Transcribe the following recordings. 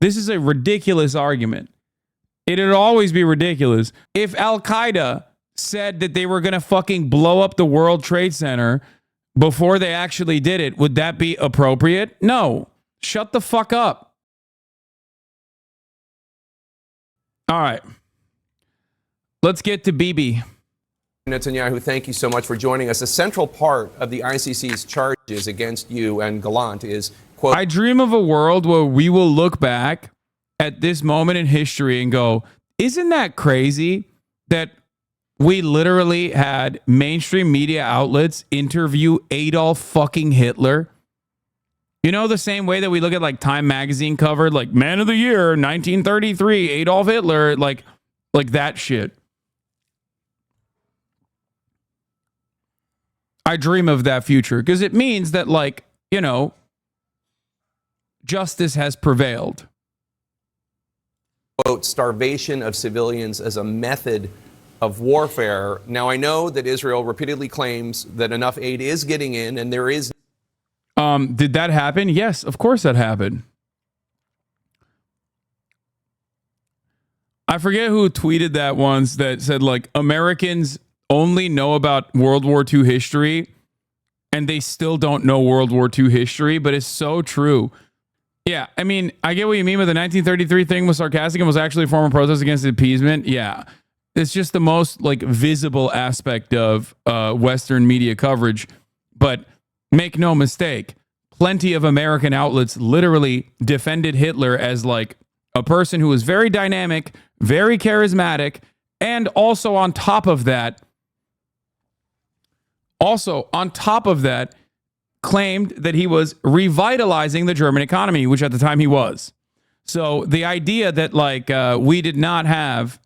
This is a ridiculous argument. It'd always be ridiculous. If Al-Qaeda said that they were going to fucking blow up the World Trade Center before they actually did it, would that be appropriate? No. Shut the fuck up. All right. Let's get to Bibi. Netanyahu, thank you so much for joining us. A central part of the ICC's charges against you and Gallant is, quote, I dream of a world where we will look back at this moment in history and go, isn't that crazy that we literally had mainstream media outlets interview Adolf fucking Hitler? You know, the same way that we look at like Time magazine covered, like Man of the Year, 1933, Adolf Hitler, like that shit. I dream of that future because it means that, like, you know, justice has prevailed. Quote, starvation of civilians as a method of warfare. Now, I know that Israel repeatedly claims that enough aid is getting in and there is. Did that happen? Yes, of course that happened. I forget who tweeted that once that said, like, Americans only know about World War II history and they still don't know World War II history, but it's so true. Yeah, I mean, I get what you mean, but the 1933 thing was sarcastic and was actually a form of protest against appeasement. Yeah, it's just the most like visible aspect of Western media coverage. But make no mistake, plenty of American outlets literally defended Hitler as like a person who was very dynamic, very charismatic, and also on top of that, claimed that he was revitalizing the German economy, which at the time he was. So the idea that like we did not have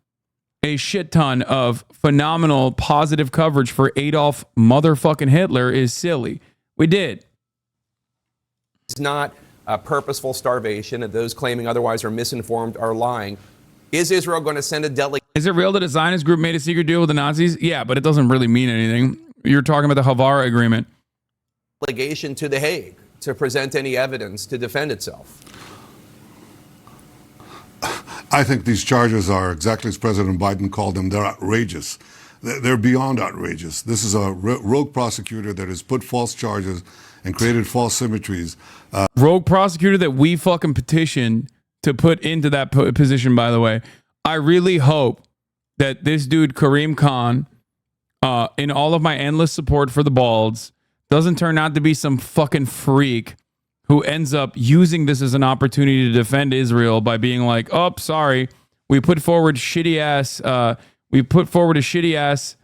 a shit ton of phenomenal positive coverage for Adolf motherfucking Hitler is silly. We did. It's not a purposeful starvation, and those claiming otherwise are misinformed, are lying. Is Israel going to send a delegation? Is it real that a Zionist group made a secret deal with the Nazis? Yeah, but it doesn't really mean anything. You're talking about the Havara agreement. Delegation to The Hague to present any evidence to defend itself? I think these charges are exactly as President Biden called them. They're outrageous. They're beyond outrageous. This is a rogue prosecutor that has put false charges and created false symmetries. Rogue prosecutor that we fucking petitioned to put into that position, by the way. I really hope that this dude, Kareem Khan, in all of my endless support for the Balds, doesn't turn out to be some fucking freak who ends up using this as an opportunity to defend Israel by being like, oh, sorry, we put forward a shitty ass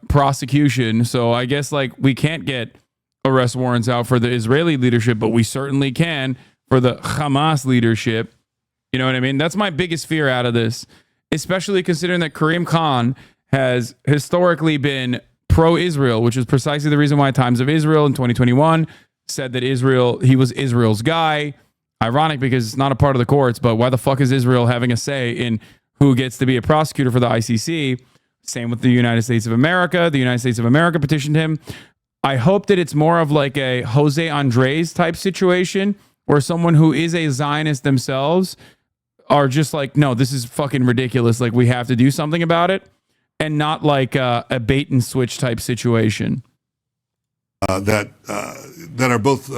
prosecution. So I guess like we can't get arrest warrants out for the Israeli leadership, but we certainly can for the Hamas leadership. You know what I mean? That's my biggest fear out of this, especially considering that Kareem Khan has historically been pro-Israel, which is precisely the reason why Times of Israel in 2021 said that he was Israel's guy. Ironic because it's not a part of the courts, but why the fuck is Israel having a say in who gets to be a prosecutor for the ICC? Same with the United States of America. The United States of America petitioned him. I hope that it's more of like a Jose Andres type situation where someone who is a Zionist themselves are just like, no, this is fucking ridiculous. Like we have to do something about it. And not like a bait and switch type situation. That are both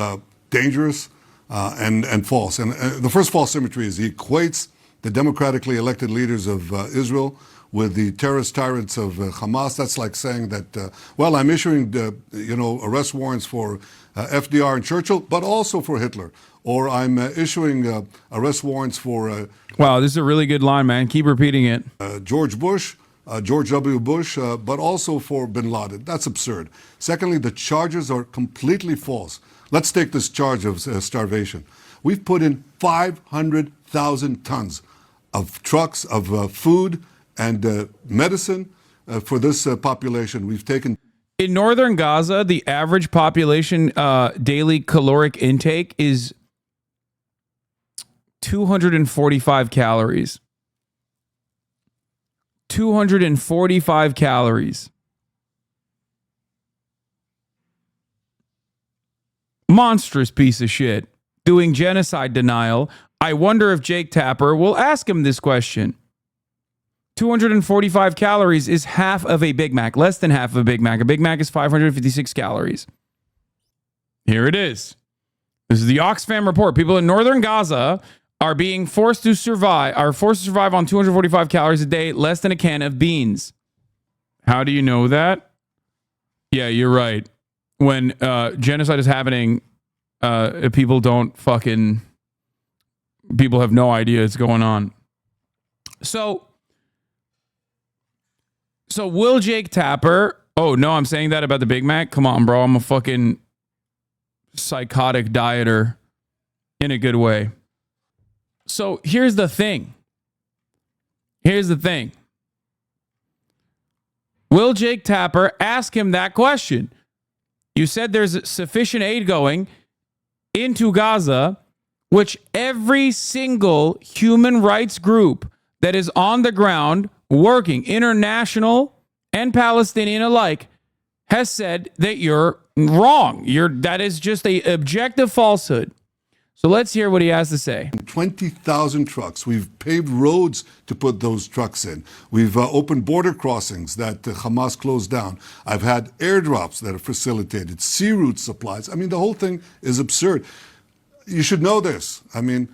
dangerous and false. And the first false symmetry is he equates the democratically elected leaders of Israel with the terrorist tyrants of Hamas. That's like saying that, well, I'm issuing arrest warrants for FDR and Churchill, but also for Hitler. Or I'm issuing arrest warrants for... wow, this is a really good line, man. Keep repeating it. George Bush. George W. Bush, but also for bin Laden. That's absurd. Secondly, the charges are completely false. Let's take this charge of starvation. We've put in 500,000 tons of trucks of food and medicine for this population. We've taken... In northern Gaza, the average population daily caloric intake is 245 calories. 245 calories. Monstrous piece of shit. Doing genocide denial. I wonder if Jake Tapper will ask him this question. 245 calories is half of a Big Mac, less than half of a Big Mac. A Big Mac is 556 calories. Here it is. This is the Oxfam report. People in northern Gaza are forced to survive on 245 calories a day, less than a can of beans. How do you know that? Yeah, you're right. When genocide is happening, people have no idea it's going on. So will Jake Tapper? Oh no, I'm saying that about the Big Mac. Come on, bro. I'm a fucking psychotic dieter in a good way. So here's the thing. Will Jake Tapper ask him that question? You said there's sufficient aid going into Gaza, which every single human rights group that is on the ground working, international and Palestinian alike, has said that you're wrong. That is just an objective falsehood. So let's hear what he has to say. 20,000 trucks. We've paved roads to put those trucks in. We've opened border crossings that Hamas closed down. I've had airdrops that are facilitated, sea route supplies. I mean, the whole thing is absurd. You should know this. I mean,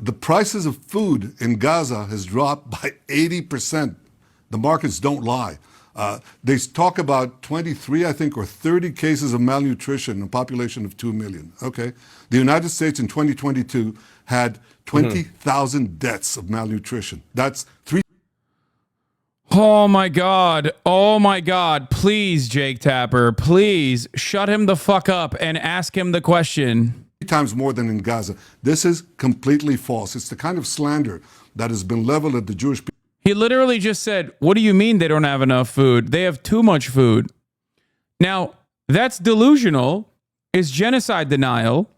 the prices of food in Gaza has dropped by 80%. The markets don't lie. They talk about 23, I think, or 30 cases of malnutrition in a population of 2 million. Okay. The United States in 2022 had 20,000 deaths of malnutrition. That's 3. Oh my God. Oh my God. Please, Jake Tapper, please shut him the fuck up and ask him the question. Times more than in Gaza. This is completely false. It's the kind of slander that has been leveled at the Jewish people. He literally just said, what do you mean they don't have enough food? They have too much food. Now, that's delusional. It's genocide denial,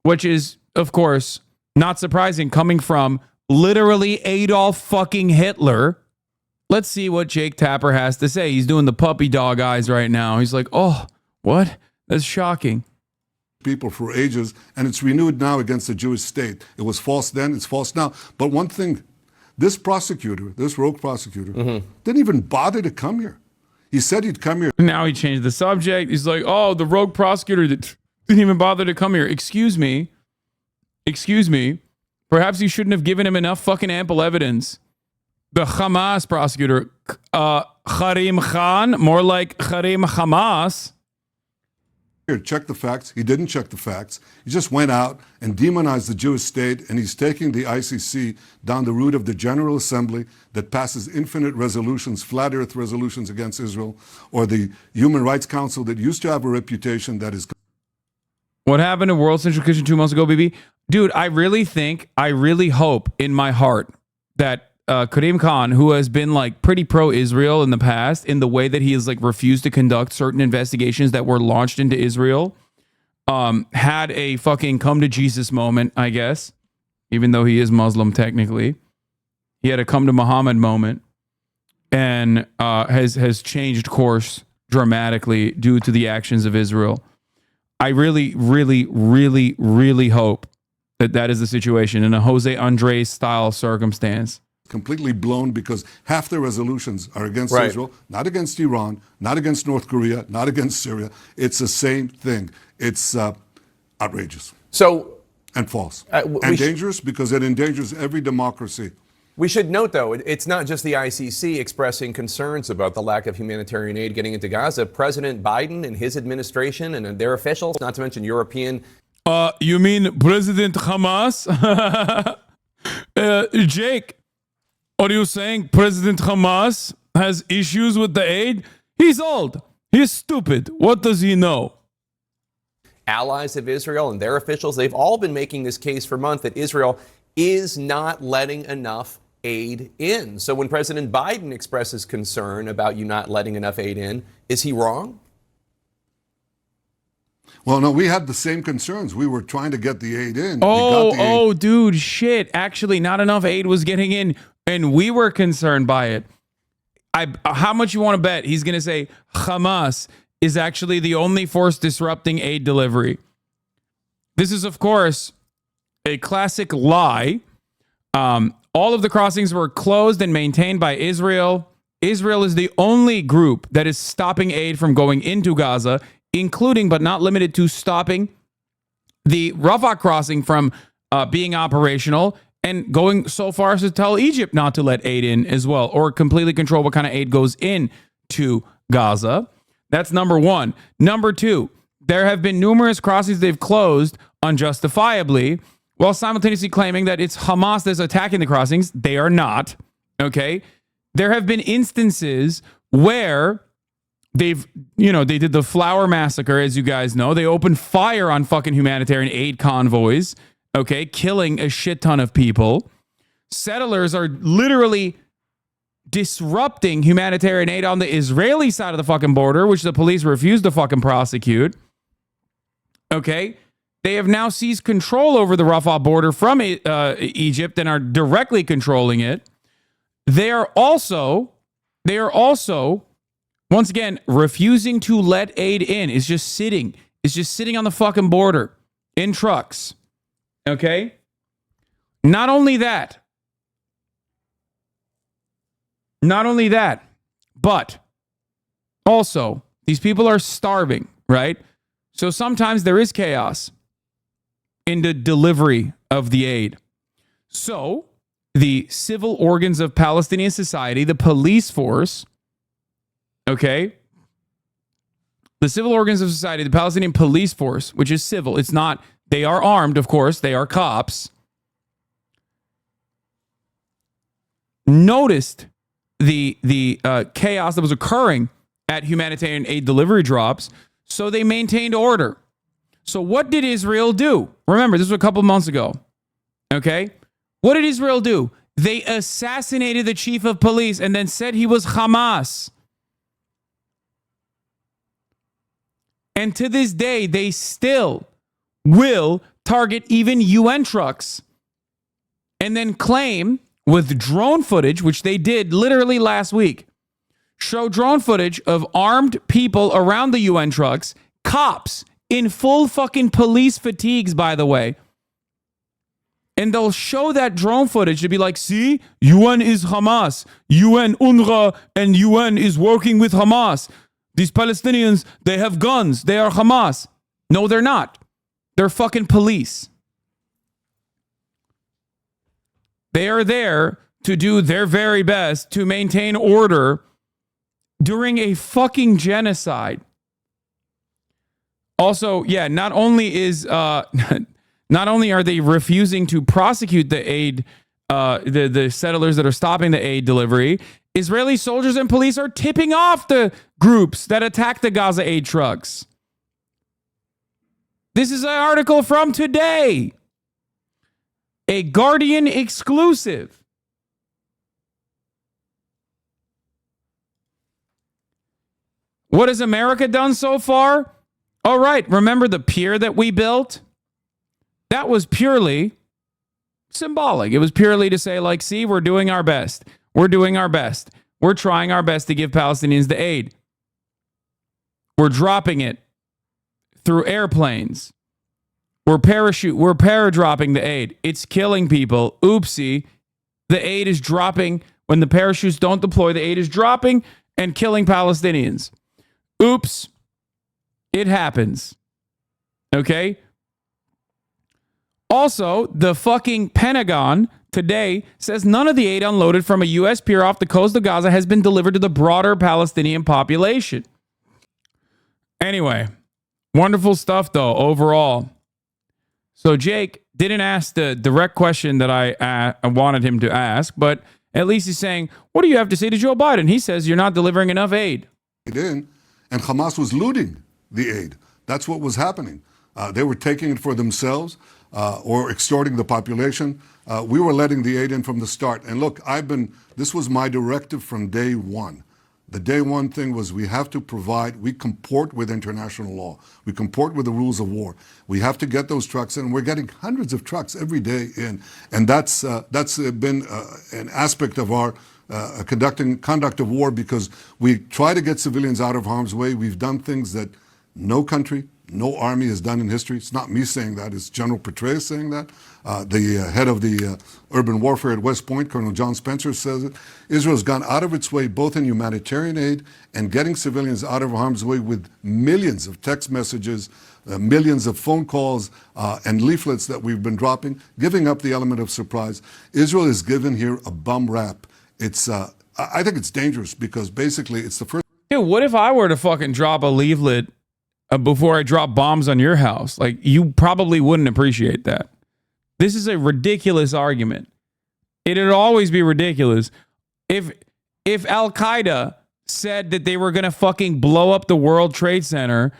which is, of course, not surprising coming from literally Adolf fucking Hitler. Let's see what Jake Tapper has to say. He's doing the puppy dog eyes right now. He's like, oh, what? That's shocking. People for ages, and it's renewed now against the Jewish state. It was false then, it's false now. But one thing, this rogue prosecutor, didn't even bother to come here. He said he'd come here. Now he changed the subject. He's like, oh, the rogue prosecutor that didn't even bother to come here. Excuse me. Perhaps you shouldn't have given him enough fucking ample evidence. The Hamas prosecutor, Karim Khan, more like Karim Hamas. Here, check the facts. He didn't check the facts. He just went out and demonized the Jewish state, and he's taking the ICC down the route of the General Assembly that passes infinite resolutions, flat earth resolutions against Israel, or the Human Rights Council that used to have a reputation that is... What happened to World Central Kitchen 2 months ago, BB? Dude, I really hope in my heart that Karim Khan, who has been like pretty pro-Israel in the past in the way that he has like refused to conduct certain investigations that were launched into Israel, had a fucking come to Jesus moment, I guess, even though he is Muslim technically. He had a come to Muhammad moment and has changed course dramatically due to the actions of Israel. I really, really, really, really hope that is the situation in a Jose Andres style circumstance. Completely blown because half the resolutions are against Israel, not against Iran, not against North Korea, not against Syria. It's the same thing. It's outrageous. And false. And dangerous because it endangers every democracy. We should note, though, it's not just the ICC expressing concerns about the lack of humanitarian aid getting into Gaza. President Biden and his administration and their officials, not to mention European... You mean President Hamas? Jake, are you saying President Hamas has issues with the aid? He's old. He's stupid. What does he know? Allies of Israel and their officials, they've all been making this case for months that Israel is not letting enough aid in. So when President Biden expresses concern about you not letting enough aid in, is he wrong? Well, no, we had the same concerns. We were trying to get the aid in. Dude, shit. Actually, not enough aid was getting in, and we were concerned by it. How much you want to bet he's going to say Hamas is actually the only force disrupting aid delivery? This is, of course, a classic lie. All of the crossings were closed and maintained by Israel. Israel is the only group that is stopping aid from going into Gaza, including but not limited to stopping the Rafah crossing from being operational and going so far as to tell Egypt not to let aid in as well, or completely control what kind of aid goes in to Gaza. That's number one. Number two, there have been numerous crossings they've closed unjustifiably, while simultaneously claiming that it's Hamas that's attacking the crossings. They are not. Okay. There have been instances where they did the flower massacre, as you guys know. They opened fire on fucking humanitarian aid convoys, okay, killing a shit ton of people. Settlers are literally disrupting humanitarian aid on the Israeli side of the fucking border, which the police refuse to fucking prosecute. Okay. They have now seized control over the Rafah border from Egypt and are directly controlling it. They are also, once again, refusing to let aid in. It's just sitting on the fucking border in trucks. Okay? Not only that, but also these people are starving, right? So sometimes there is chaos in the delivery of the aid. So the civil organs of Palestinian society, the police force, okay? The civil organs of society, the Palestinian police force, which is civil, it's not, they are armed, of course, they are cops, noticed the chaos that was occurring at humanitarian aid delivery drops, so they maintained order. So what did Israel do? Remember, this was a couple months ago. Okay? What did Israel do? They assassinated the chief of police and then said he was Hamas. And to this day, they still will target even UN trucks and then claim with drone footage, which they did literally last week, show drone footage of armed people around the UN trucks, cops in full fucking police fatigues, by the way. And they'll show that drone footage to be like, see, UN is Hamas. UN, UNRWA, and UN is working with Hamas. These Palestinians, they have guns. They are Hamas. No, they're not. They're fucking police. They are there to do their very best to maintain order during a fucking genocide. Also, yeah, not only are they refusing to prosecute the aid, the settlers that are stopping the aid delivery, Israeli soldiers and police are tipping off the groups that attack the Gaza aid trucks. This is an article from today. A Guardian exclusive. What has America done so far? All right, remember the pier that we built? That was purely symbolic. It was purely to say, like, see, we're doing our best. We're doing our best. We're trying our best to give Palestinians the aid. We're dropping it through airplanes. We're paradropping the aid. It's killing people. Oopsie. The aid is dropping. When the parachutes don't deploy, the aid is dropping and killing Palestinians. Oops. It happens. Okay? Also, the fucking Pentagon today says none of the aid unloaded from a U.S. pier off the coast of Gaza has been delivered to the broader Palestinian population. Anyway, wonderful stuff, though, overall. So Jake didn't ask the direct question that I wanted him to ask, but at least he's saying, what do you have to say to Joe Biden? He says you're not delivering enough aid. And Hamas was looting the aid. That's what was happening. They were taking it for themselves or extorting the population. We were letting the aid in from the start. And look, this was my directive from day one. The day one thing was we have to we comport with international law. We comport with the rules of war. We have to get those trucks in. We're getting hundreds of trucks every day in. And that's been an aspect of our conduct of war, because we try to get civilians out of harm's way. We've done things that no country, no army has done in history. It's not me saying that. It's General Petraeus saying that. The head of the urban warfare at West Point, Colonel John Spencer, says it. Israel's gone out of its way both in humanitarian aid and getting civilians out of harm's way with millions of text messages, millions of phone calls and leaflets that we've been dropping, giving up the element of surprise. Israel is given here a bum rap. I think it's dangerous because basically it's the first. Dude, what if I were to fucking drop a leaflet before I drop bombs on your house? Like, you probably wouldn't appreciate that. This is a ridiculous argument. It'd always be ridiculous. If Al-Qaeda said that they were going to fucking blow up the World Trade Center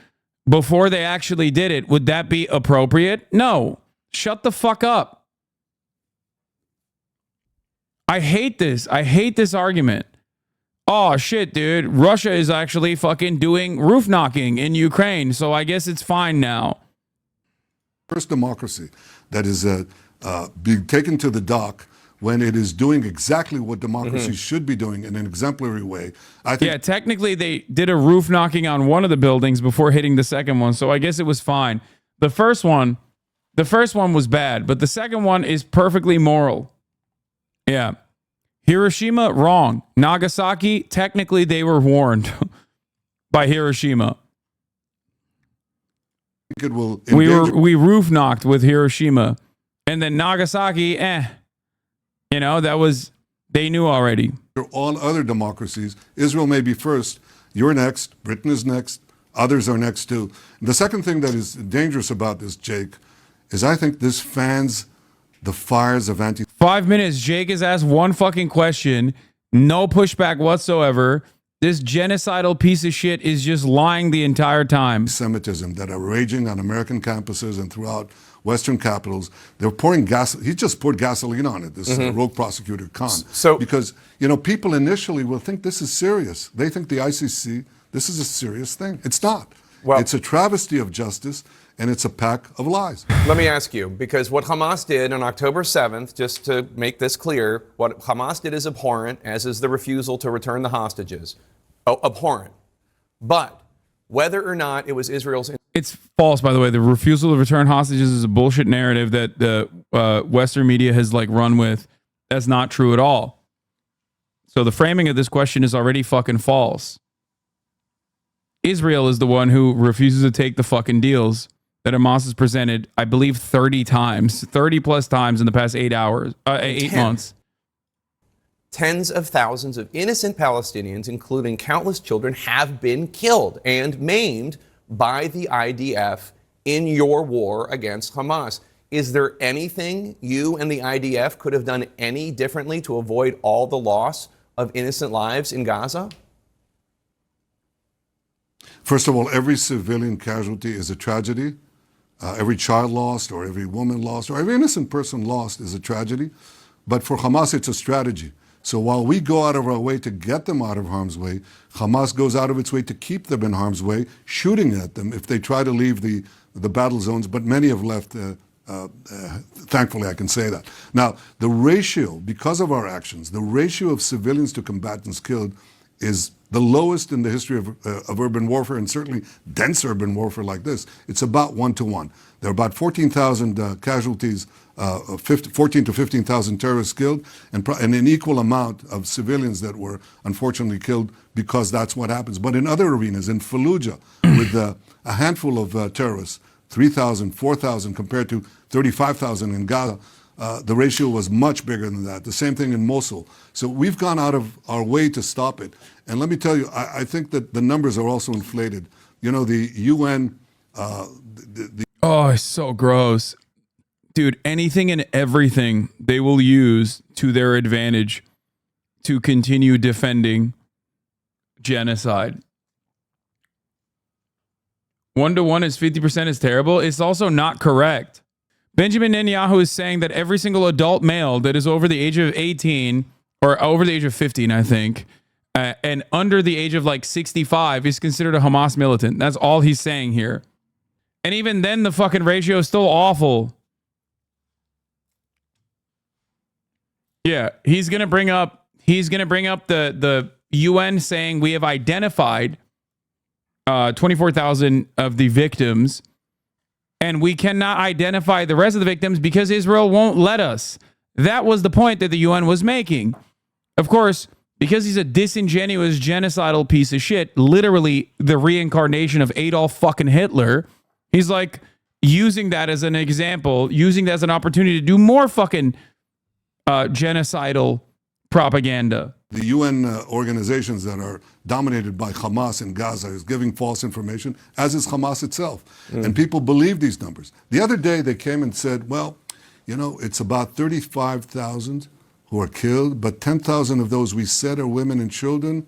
before they actually did it, would that be appropriate? No. Shut the fuck up. I hate this. I hate this argument. Oh, shit, dude. Russia is actually fucking doing roof knocking in Ukraine, so I guess it's fine now. First democracy that is being taken to the dock when it is doing exactly what democracy should be doing in an exemplary way. I think. Yeah, technically they did a roof knocking on one of the buildings before hitting the second one, so I guess it was fine. The first one was bad, but the second one is perfectly moral. Yeah. Hiroshima, wrong. Nagasaki, technically they were warned by Hiroshima. It will we roof knocked with Hiroshima, and then Nagasaki, you know, that was, they knew already. All other democracies, Israel may be first, you're next, Britain is next, others are next too. The second thing that is dangerous about this, Jake, is I think this fans the fires of 5 minutes. Jake has asked one fucking question, no pushback whatsoever. This genocidal piece of shit is just lying the entire time. Anti-Semitism that are raging on American campuses and throughout Western capitals. They're pouring gas. He just poured gasoline on it, this rogue prosecutor, Khan. So, because, you know, people initially will think this is serious. They think the ICC, this is a serious thing. It's not. Well, it's a travesty of justice, and it's a pack of lies. Let me ask you, because what Hamas did on October 7th, just to make this clear, what Hamas did is abhorrent, as is the refusal to return the hostages. Oh, abhorrent. But whether or not it was Israel's... It's false, by the way. The refusal to return hostages is a bullshit narrative that the Western media has like run with. That's not true at all. So the framing of this question is already fucking false. Israel is the one who refuses to take the fucking deals that Hamas has presented, I believe 30 plus times in the past 8 months. Tens of thousands of innocent Palestinians, including countless children, have been killed and maimed by the IDF in your war against Hamas. Is there anything you and the IDF could have done any differently to avoid all the loss of innocent lives in Gaza? First of all, every civilian casualty is a tragedy. Every child lost, or every woman lost, or every innocent person lost is a tragedy. But for Hamas, it's a strategy. So while we go out of our way to get them out of harm's way, Hamas goes out of its way to keep them in harm's way, shooting at them if they try to leave the battle zones. But many have left, thankfully I can say that. Now, the ratio, because of our actions, the ratio of civilians to combatants killed is the lowest in the history of urban warfare, and certainly dense urban warfare like this. It's about 1 to 1. There are about 14,000 casualties, 14 to 15,000 terrorists killed, and an equal amount of civilians that were unfortunately killed, because that's what happens. But in other arenas, in Fallujah, with a handful of terrorists, 3,000, 4,000 compared to 35,000 in Gaza, the ratio was much bigger than that. The same thing in Mosul. So we've gone out of our way to stop it. And let me tell you, I think that the numbers are also inflated. You know, the UN... Oh, it's so gross. Dude, anything and everything they will use to their advantage to continue defending genocide. 1 to 1 is 50% is terrible. It's also not correct. Benjamin Netanyahu is saying that every single adult male that is over the age of 18 or over the age of 15, I think, and under the age of like 65 is considered a Hamas militant. That's all he's saying here. And even then, the fucking ratio is still awful. Yeah, he's gonna bring up the UN saying we have identified 24,000 of the victims, and we cannot identify the rest of the victims because Israel won't let us. That was the point that the UN was making. Of course, because he's a disingenuous, genocidal piece of shit, literally the reincarnation of Adolf fucking Hitler, he's like using that as an example, using that as an opportunity to do more fucking genocidal propaganda. The UN organizations that are dominated by Hamas in Gaza is giving false information, as is Hamas itself. And people believe these numbers. The other day they came and said, well, you know, it's about 35,000 who are killed, but 10,000 of those we said are women and children.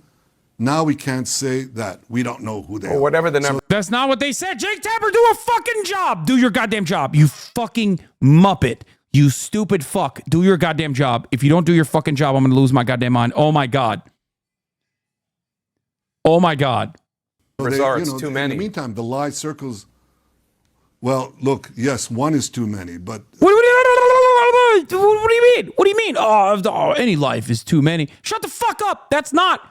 Now we can't say that. We don't know who they are. Or whatever the number. That's not what they said. Jake Tapper, do a fucking job. Do your goddamn job, you fucking muppet. You stupid fuck. Do your goddamn job. If you don't do your fucking job, I'm going to lose my goddamn mind. Oh, my God. Oh, my God. It's too many. In the meantime, the lie circles. Well, look, yes, one is too many, but... What do you mean? What do you mean? Oh, any life is too many. Shut the fuck up. That's not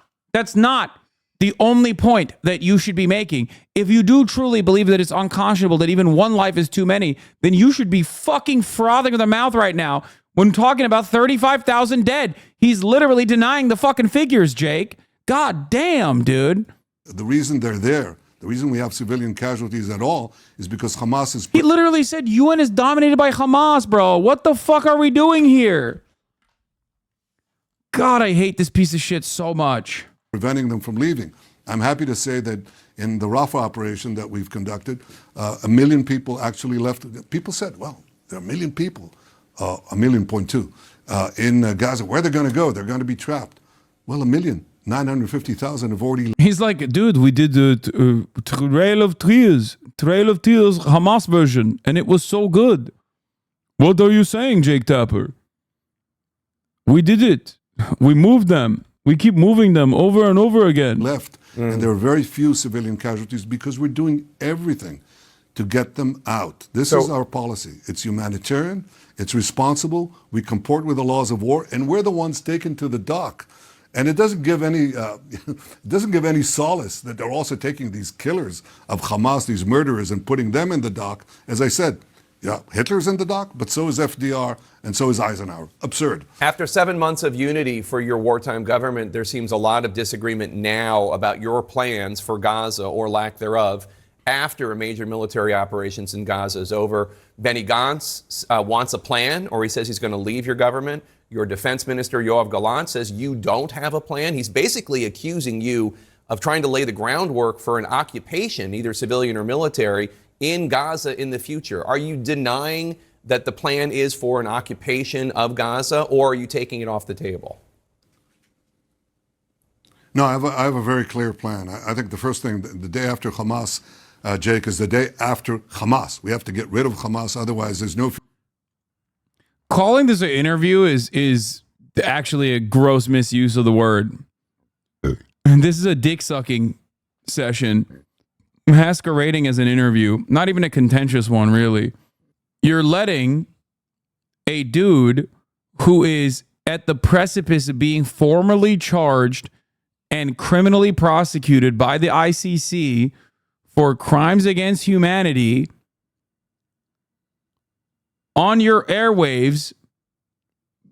the only point that you should be making. If you do truly believe that it's unconscionable that even one life is too many, then you should be fucking frothing with the mouth right now when talking about 35,000 dead. He's literally denying the fucking figures, Jake. God damn, dude. The reason they're there, the reason we have civilian casualties at all is because Hamas is... He literally said UN is dominated by Hamas, bro. What the fuck are we doing here? God, I hate this piece of shit so much. Preventing them from leaving. I'm happy to say that in the Rafah operation that we've conducted, 1 million people actually left. People said, well, there are 1 million people, 1.2 million in Gaza. Where are they going to go? They're going to be trapped. Well, 1,950,000 have already... He's like, dude, we did the Trail of Tears, Hamas version, and it was so good. What are you saying, Jake Tapper? We did it. We moved them. We keep moving them over and over again. Left, and there are very few civilian casualties because we're doing everything to get them out. This is our policy. It's humanitarian. It's responsible. We comport with the laws of war, and we're the ones taken to the dock. And it doesn't give any solace that they're also taking these killers of Hamas, these murderers, and putting them in the dock. As I said, yeah, Hitler's in the dock, but so is FDR, and so is Eisenhower. Absurd. After 7 months of unity for your wartime government, there seems a lot of disagreement now about your plans for Gaza, or lack thereof, after a major military operations in Gaza is over. Benny Gantz wants a plan, or he says he's going to leave your government. Your defense minister, Yoav Gallant, says you don't have a plan. He's basically accusing you of trying to lay the groundwork for an occupation, either civilian or military, in Gaza in the future. Are you denying that the plan is for an occupation of Gaza, or are you taking it off the table? No, I have a very clear plan. I think the first thing, the day after Hamas, Jake, is the day after Hamas. We have to get rid of Hamas, otherwise there's no... Calling this an interview is actually a gross misuse of the word. And this is a dick-sucking session masquerading as an interview. Not even a contentious one, really. You're letting a dude who is at the precipice of being formally charged and criminally prosecuted by the ICC for crimes against humanity on your airwaves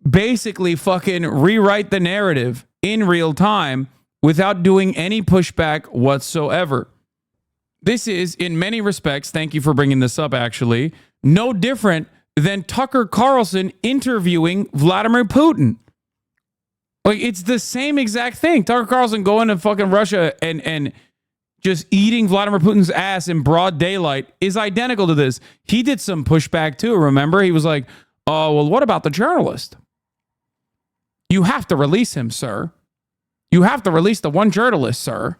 basically fucking rewrite the narrative in real time without doing any pushback whatsoever. This is, in many respects, thank you for bringing this up, actually, no different than Tucker Carlson interviewing Vladimir Putin. Like, it's the same exact thing. Tucker Carlson going to fucking Russia and just eating Vladimir Putin's ass in broad daylight is identical to this. He did some pushback too, remember? He was like, oh, well, what about the journalist? You have to release him, sir. You have to release the one journalist, sir.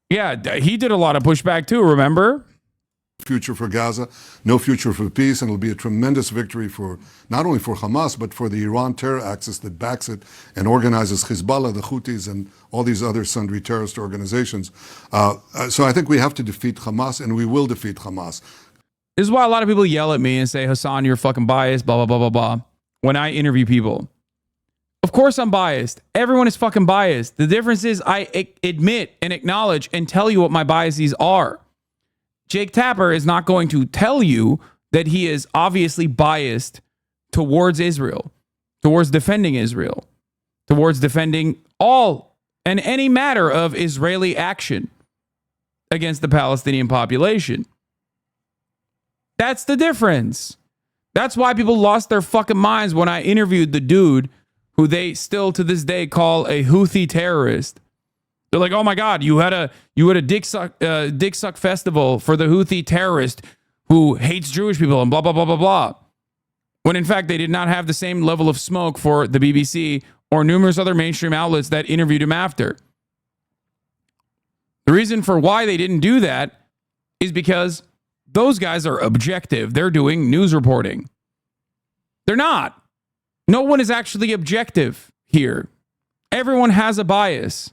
Yeah, he did a lot of pushback too, remember? Future for Gaza, no future for peace, and it'll be a tremendous victory for not only for Hamas, but for the Iran terror axis that backs it and organizes Hezbollah, the Houthis, and all these other sundry terrorist organizations. So I think we have to defeat Hamas, and we will defeat Hamas. This is why a lot of people yell at me and say, Hasan, you're fucking biased, blah, blah, blah, blah, blah, when I interview people. Of course I'm biased. Everyone is fucking biased. The difference is I admit and acknowledge and tell you what my biases are. Jake Tapper is not going to tell you that he is obviously biased towards Israel, towards defending Israel, towards defending all and any matter of Israeli action against the Palestinian population. That's the difference. That's why people lost their fucking minds when I interviewed the dude who they still to this day call a Houthi terrorist. They're like, oh my God, you had a dick suck festival for the Houthi terrorist who hates Jewish people and blah, blah, blah, blah, blah. When in fact, they did not have the same level of smoke for the BBC or numerous other mainstream outlets that interviewed him after. The reason for why they didn't do that is because those guys are objective. They're doing news reporting. They're not. No one is actually objective here. Everyone has a bias.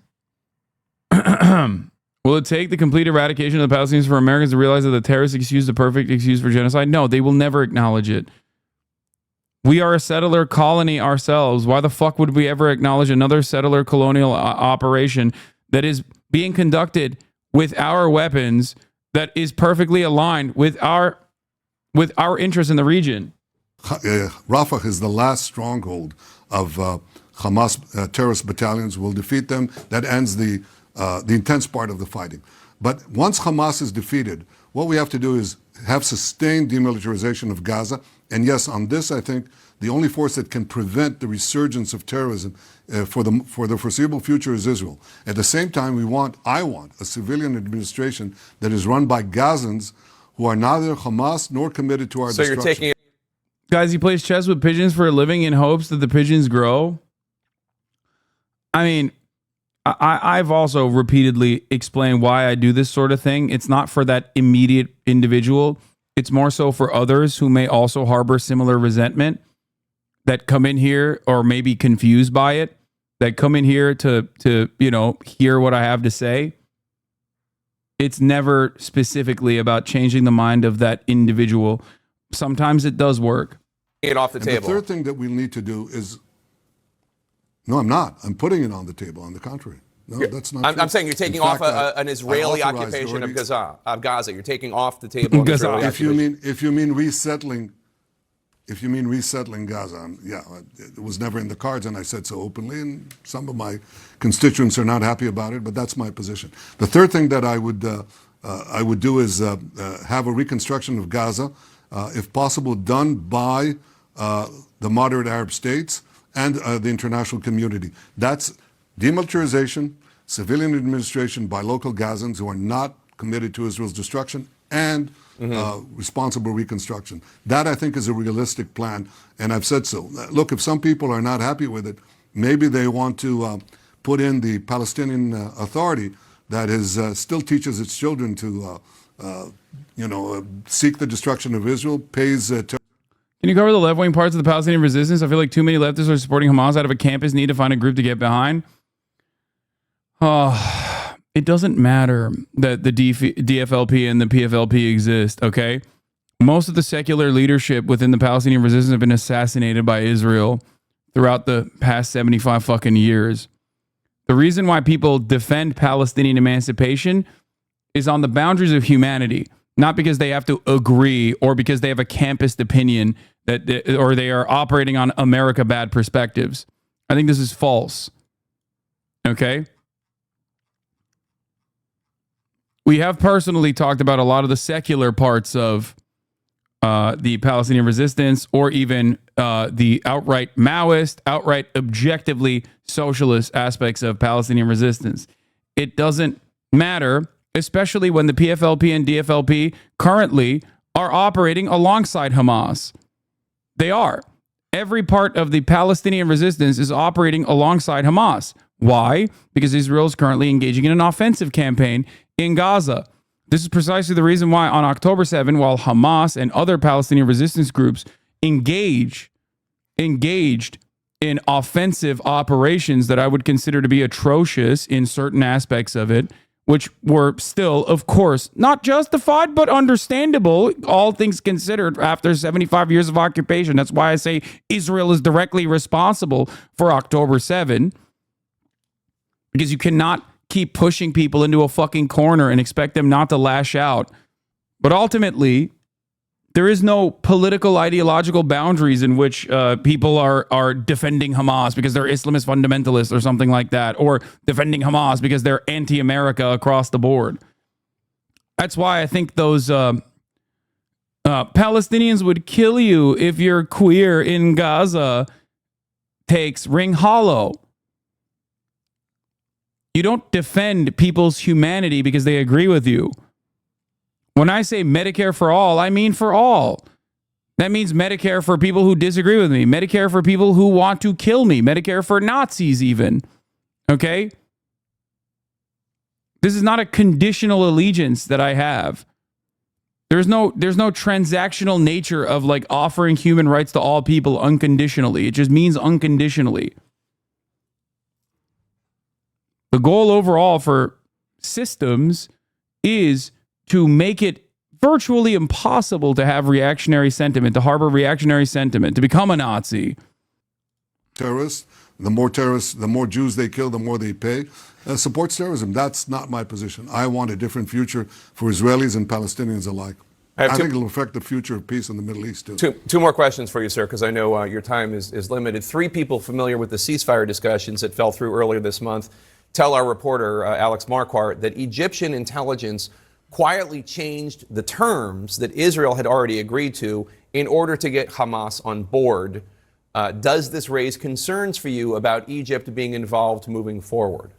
Will it take the complete eradication of the Palestinians for Americans to realize that the terrorist excuse is the perfect excuse for genocide? No, they will never acknowledge it. We are a settler colony ourselves. Why the fuck would we ever acknowledge another settler colonial operation that is being conducted with our weapons that is perfectly aligned with our interests in the region? Rafah is the last stronghold of Hamas terrorist battalions. We'll defeat them. That ends the intense part of the fighting. But once Hamas is defeated, what we have to do is have sustained demilitarization of Gaza. And yes, on this, I think the only force that can prevent the resurgence of terrorism for the foreseeable future is Israel. At the same time, I want a civilian administration that is run by Gazans who are neither Hamas nor committed to our destruction. You're taking Guys, he plays chess with pigeons for a living in hopes that the pigeons grow. I mean, I've also repeatedly explained why I do this sort of thing. It's not for that immediate individual. It's more so for others who may also harbor similar resentment that come in here or may be confused by it, that come in here to hear what I have to say. It's never specifically about changing the mind of that individual. Sometimes it does work. It off the table. The third thing that we'll need to do is, no, I'm not. I'm putting it on the table. On the contrary. No, that's not true. I'm saying you're taking off an Israeli occupation of Gaza. You're taking off the table. If you mean resettling Gaza, yeah, it was never in the cards, and I said so openly, and some of my constituents are not happy about it, but that's my position. The third thing that I would do is have a reconstruction of Gaza, if possible, done by the moderate Arab states and the international community. That's demilitarization, civilian administration by local Gazans who are not committed to Israel's destruction, and responsible reconstruction. That, I think, is a realistic plan, and I've said so. Look, if some people are not happy with it, maybe they want to put in the Palestinian Authority that still teaches its children to seek the destruction of Israel, pays... Can you cover the left-wing parts of the Palestinian resistance? I feel like too many leftists are supporting Hamas out of a campus need to find a group to get behind. It doesn't matter that the DFLP and the PFLP exist, okay? Most of the secular leadership within the Palestinian resistance have been assassinated by Israel throughout the past 75 fucking years. The reason why people defend Palestinian emancipation is on the boundaries of humanity, not because they have to agree or because they have a campus opinion or they are operating on America bad perspectives. I think this is false. Okay? We have personally talked about a lot of the secular parts of the Palestinian resistance, or even the outright Maoist, outright objectively socialist aspects of Palestinian resistance. It doesn't matter, especially when the PFLP and DFLP currently are operating alongside Hamas. They are. Every part of the Palestinian resistance is operating alongside Hamas. Why? Because Israel is currently engaging in an offensive campaign in Gaza. This is precisely the reason why on October 7, while Hamas and other Palestinian resistance groups engaged in offensive operations that I would consider to be atrocious in certain aspects of it, which were still, of course, not justified, but understandable, all things considered, after 75 years of occupation. That's why I say Israel is directly responsible for October 7, because you cannot keep pushing people into a fucking corner and expect them not to lash out. But ultimately, there is no political ideological boundaries in which people are defending Hamas because they're Islamist fundamentalists or something like that, or defending Hamas because they're anti-America across the board. That's why I think those Palestinians would kill you if you're queer in Gaza takes ring hollow. You don't defend people's humanity because they agree with you. When I say Medicare for all, I mean for all. That means Medicare for people who disagree with me, Medicare for people who want to kill me, Medicare for Nazis even. Okay? This is not a conditional allegiance that I have. There's no transactional nature of like offering human rights to all people unconditionally. It just means unconditionally. The goal overall for systems is to make it virtually impossible to have reactionary sentiment, to harbor reactionary sentiment, to become a Nazi. Terrorists, the more Jews they kill, the more they pay. Supports terrorism. That's not my position. I want a different future for Israelis and Palestinians alike. I think it'll affect the future of peace in the Middle East, too. Two more questions for you, sir, because I know your time is limited. 3 people familiar with the ceasefire discussions that fell through earlier this month tell our reporter, Alex Marquardt, that Egyptian intelligence quietly changed the terms that Israel had already agreed to in order to get Hamas on board. Does this raise concerns for you about Egypt being involved moving forward?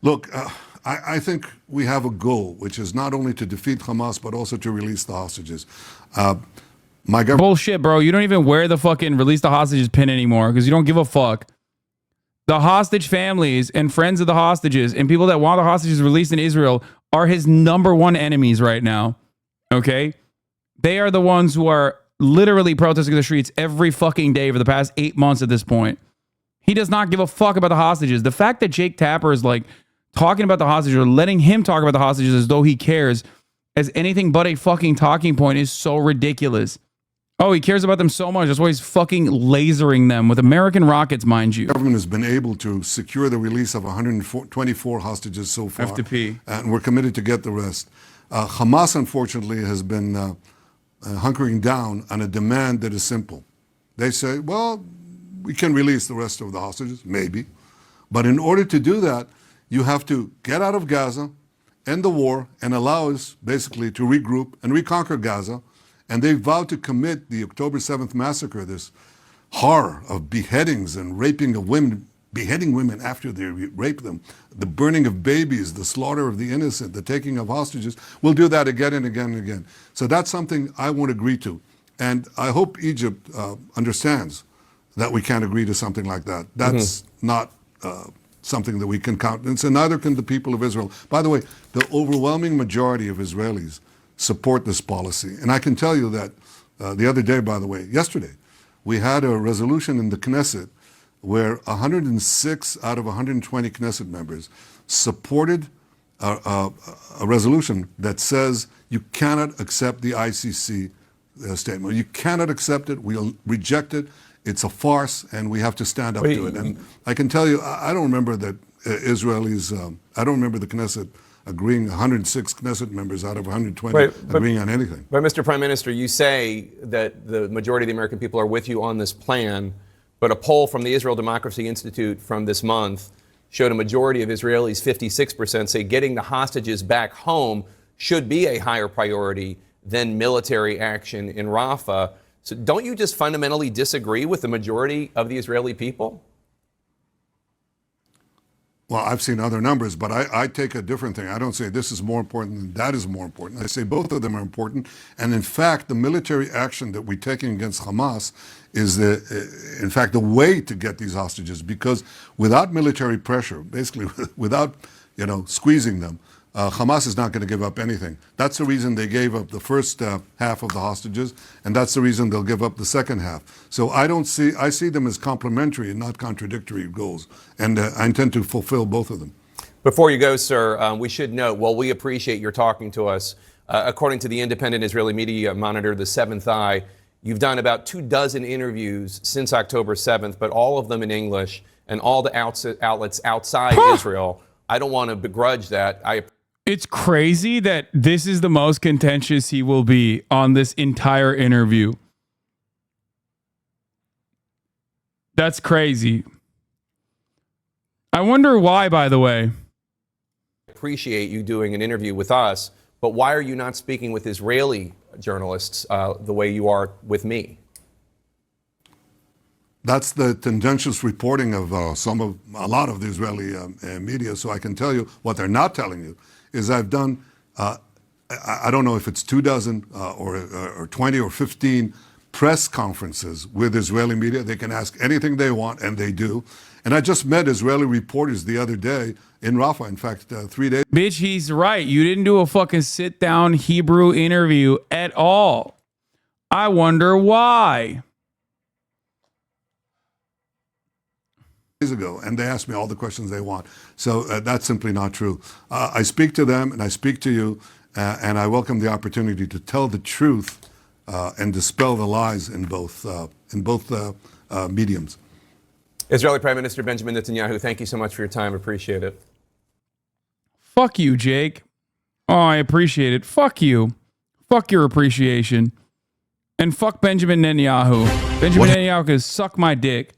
Look, I think we have a goal, which is not only to defeat Hamas, but also to release the hostages. My government. Bullshit, bro. You don't even wear the fucking release the hostages pin anymore because you don't give a fuck. The hostage families and friends of the hostages and people that want the hostages released in Israel are his number one enemies right now. Okay? They are the ones who are literally protesting in the streets every fucking day for the past 8 months at this point. He does not give a fuck about the hostages. The fact that Jake Tapper is like talking about the hostages or letting him talk about the hostages as though he cares as anything but a fucking talking point is so ridiculous. Oh, he cares about them so much. That's why he's fucking lasering them with American rockets, mind you. The government has been able to secure the release of 124 hostages so far. FTP. And we're committed to get the rest. Hamas, unfortunately, has been hunkering down on a demand that is simple. They say, well, we can release the rest of the hostages, maybe. But in order to do that, you have to get out of Gaza, end the war, and allow us basically to regroup and reconquer Gaza. And they vowed to commit the October 7th massacre, this horror of beheadings and raping of women, beheading women after they rape them, the burning of babies, the slaughter of the innocent, the taking of hostages. We'll do that again and again and again. So that's something I won't agree to. And I hope Egypt understands that we can't agree to something like that. That's not something that we can countenance, and neither can the people of Israel. By the way, the overwhelming majority of Israelis support this policy. And I can tell you that the other day, by the way, yesterday, we had a resolution in the Knesset where 106 out of 120 Knesset members supported a resolution that says you cannot accept the ICC statement. You cannot accept it. We'll reject it. It's a farce, and we have to stand up to it. And I can tell you, I don't remember that Israelis, I don't remember the Knesset agreeing, 106 Knesset members out of 120 agreeing on anything. But Mr. Prime Minister, you say that the majority of the American people are with you on this plan, but a poll from the Israel Democracy Institute from this month showed a majority of Israelis, 56%, say getting the hostages back home should be a higher priority than military action in Rafah. So don't you just fundamentally disagree with the majority of the Israeli people? Well, I've seen other numbers, but I take a different thing. I don't say this is more important than that is more important. I say both of them are important. And in fact, the military action that we're taking against Hamas is, in fact, the way to get these hostages, because without military pressure, basically without squeezing them, Hamas is not going to give up anything. That's the reason they gave up the first half of the hostages, and that's the reason they'll give up the second half. So I see them as complementary and not contradictory goals, and I intend to fulfill both of them. Before you go, sir, we should note, well, we appreciate your talking to us. According to the independent Israeli media monitor, the Seventh Eye, you've done about 24 interviews since October 7th, but all of them in English and all the outlets outside Israel. I don't want to begrudge that. It's crazy that this is the most contentious he will be on this entire interview. That's crazy. I wonder why, by the way. Appreciate you doing an interview with us, but why are you not speaking with Israeli journalists the way you are with me? That's the tendentious reporting of a lot of the Israeli media. So I can tell you what they're not telling you is I've done, I don't know if it's 24 or 20 or 15 press conferences with Israeli media. They can ask anything they want, and they do. And I just met Israeli reporters the other day in Rafah. In fact, 3 days. Bitch, he's right. You didn't do a fucking sit-down Hebrew interview at all. I wonder why. Ago, and they ask me all the questions they want. So that's simply not true. I speak to them and I speak to you, and I welcome the opportunity to tell the truth and dispel the lies in both mediums. Israeli Prime Minister Benjamin Netanyahu, thank you so much for your time. Appreciate it. Fuck you, Jake. Oh, I appreciate it. Fuck you. Fuck your appreciation. And fuck Benjamin Netanyahu. Benjamin Netanyahu can suck my dick.